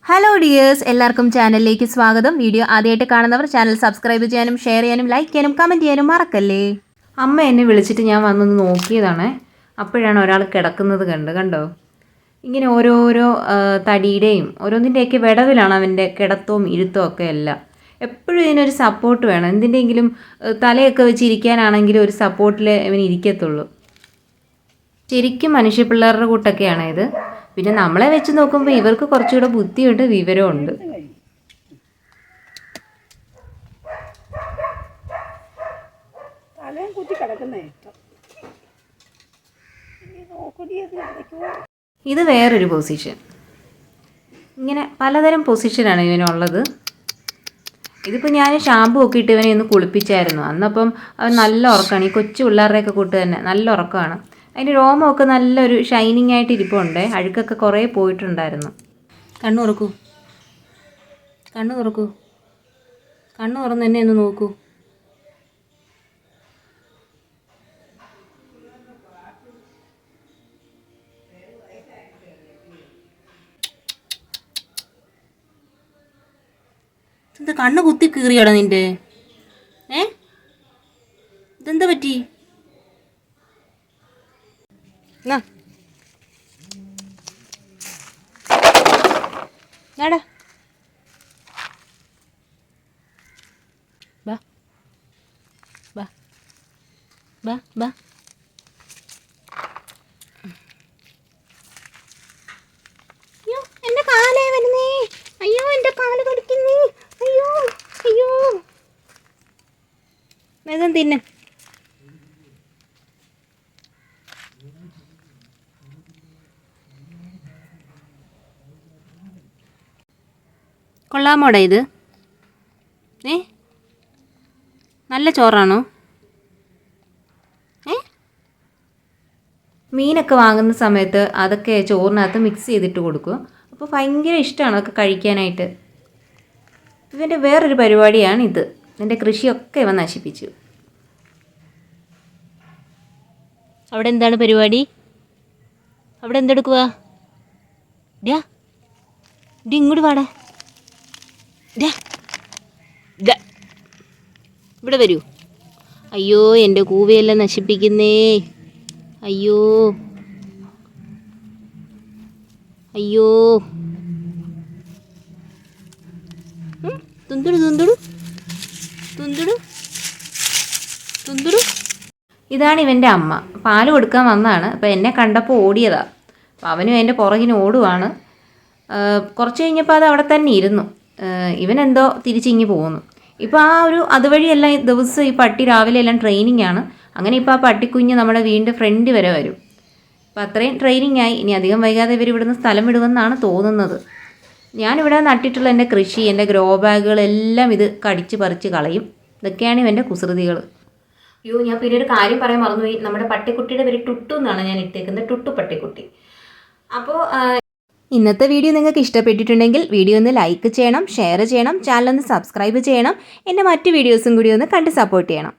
Hello dears, എല്ലാവർക്കും ചാനലിലേക്ക് സ്വാഗതം. വീഡിയോ ആദ്യമായിട്ട് കാണുന്നവർ ചാനൽ സബ്സ്ക്രൈബ് ചെയ്യാനും ഷെയർ ചെയ്യാനും ലൈക്ക് ചെയ്യാനും കമൻറ്റ് ചെയ്യാനും മറക്കല്ലേ. അമ്മ എന്നെ വിളിച്ചിട്ട് ഞാൻ വന്നൊന്ന് നോക്കിയതാണ്. അപ്പോഴാണ് ഒരാൾ കിടക്കുന്നത് കണ്ടോ. ഇങ്ങനെ ഓരോരോ തടിയുടെയും ഓരോന്നിൻ്റെയൊക്കെ വിടവിലാണ് അവൻ്റെ കിടത്തവും ഇരുത്തവും ഒക്കെ എല്ലാം. എപ്പോഴും ഇതിനൊരു സപ്പോർട്ട് വേണം. എന്തിൻ്റെങ്കിലും തലയൊക്കെ വെച്ചിരിക്കാനാണെങ്കിലും ഒരു സപ്പോർട്ടിൽ ഇവൻ ഇരിക്കത്തുള്ളൂ. ശരിക്കും മനുഷ്യപ്പിള്ളേരുടെ കൂട്ടൊക്കെയാണ് ഇത്. പിന്നെ നമ്മളെ വെച്ച് നോക്കുമ്പോൾ ഇവർക്ക് കുറച്ചുകൂടെ ബുദ്ധിയുണ്ട്, വിവരമുണ്ട്. ഇത് വേറൊരു പൊസിഷൻ. ഇങ്ങനെ പലതരം പൊസിഷനാണ് ഇവനുള്ളത്. ഇതിപ്പോൾ ഞാൻ ഷാമ്പു ഒക്കെ ഇട്ട് ഇവനെ ഒന്ന് കുളിപ്പിച്ചായിരുന്നു. അന്നപ്പം അവൻ നല്ല ഉറക്കമാണ്. ഈ കൊച്ചു പിള്ളേരുടെയൊക്കെ കൂട്ട് തന്നെ നല്ല ഉറക്കമാണ്. അതിൻ്റെ രോമമൊക്കെ നല്ലൊരു ഷൈനിങ് ആയിട്ട് ഇരിപ്പുണ്ട്. അഴുക്കൊക്കെ കുറേ പോയിട്ടുണ്ടായിരുന്നു. കണ്ണു തുറക്കൂ, കണ്ണു തുറക്കൂ, കണ്ണു തുറന്ന് എന്നെ ഒന്ന് നോക്കൂ. എന്താ കണ്ണ് കുത്തി കീറിയാടാ നിൻ്റെ? ഇതെന്താ പറ്റി? ഞാടാ ബാ ബാ ബാ ബാ. അയ്യോ എൻ്റെ കാലേ വരുന്നേ. അയ്യോ എൻ്റെ കാല് കടിക്കുന്നേ. അയ്യോ അയ്യോ. വേഗം തിന്നെ. കൊള്ളാമോടാ ഇത്? നല്ല ചോറാണോ? മീനൊക്കെ വാങ്ങുന്ന സമയത്ത് അതൊക്കെ ചോറിനകത്ത് മിക്സ് ചെയ്തിട്ട് കൊടുക്കും. അപ്പോൾ ഭയങ്കര ഇഷ്ടമാണ് അതൊക്കെ കഴിക്കാനായിട്ട്. ഇവൻ്റെ വേറൊരു പരിപാടിയാണിത്. എൻ്റെ കൃഷിയൊക്കെ ഇവൻ നശിപ്പിച്ചു. അവിടെ എന്താണ് പരിപാടി? അവിടെ എന്തെടുക്കുക? ഡാ ഡി ഇങ്ങോട്ട് വാടാ. ഇവിടെ വരൂ. അയ്യോ എൻ്റെ കൂവയെല്ലാം നശിപ്പിക്കുന്നേ. അയ്യോ അയ്യോ. തുന്തുടു തുന്തുടു തുന്തുടു തുന്തുടു. ഇതാണ് ഇവൻ്റെ അമ്മ. പാല് കൊടുക്കാൻ വന്നതാണ്. അപ്പോൾ എന്നെ കണ്ടപ്പോൾ ഓടിയതാണ്. അപ്പോൾ അവനും എൻ്റെ പുറകിന് ഓടുവാണ്. കുറച്ച് കഴിഞ്ഞപ്പോൾ അത് അവിടെ തന്നെ ഇരുന്നു. ഇവനെന്തോ തിരിച്ചിങ്ങി പോകുന്നു. ഇപ്പോൾ ആ ഒരു അതുവഴിയെല്ലാം ദിവസം ഈ പട്ടി രാവിലെ എല്ലാം ട്രെയിനിങ് ആണ്. അങ്ങനെ ഇപ്പോൾ ആ പട്ടിക്കുഞ്ഞ് നമ്മുടെ വീടിൻ്റെ ഫ്രണ്ട് വരെ വരും. അപ്പോൾ അത്രയും ട്രെയിനിങ് ആയി. ഇനി അധികം വൈകാതെ ഇവർ ഇവിടുന്ന് സ്ഥലം വിടുമെന്നാണ് തോന്നുന്നത്. ഞാനിവിടെ നട്ടിട്ടുള്ള എൻ്റെ കൃഷി, എൻ്റെ ഗ്രോ ബാഗുകളെല്ലാം ഇത് കടിച്ച് പറിച്ച് കളയും. ഇതൊക്കെയാണ് ഇവൻ്റെ കുസൃതികൾ. അയ്യോ, ഞാൻ പിന്നെ ഒരു കാര്യം പറയാൻ മറന്നുപോയി. നമ്മുടെ പട്ടിക്കുട്ടിയുടെ പേര് ടുട്ടു എന്നാണ് ഞാൻ ഇട്ടേക്കുന്നത്. ടുട്ടു പട്ടിക്കുട്ടി. അപ്പോൾ ഇന്നത്തെ വീഡിയോ നിങ്ങൾക്ക് ഇഷ്ടപ്പെട്ടിട്ടുണ്ടെങ്കിൽ വീഡിയോ ഒന്ന് ലൈക്ക് ചെയ്യണം, ഷെയർ ചെയ്യണം, ചാനൽ ഒന്ന് സബ്സ്ക്രൈബ് ചെയ്യണം. എൻ്റെ മറ്റ് വീഡിയോസും കൂടി ഒന്ന് കണ്ട് സപ്പോർട്ട് ചെയ്യണം.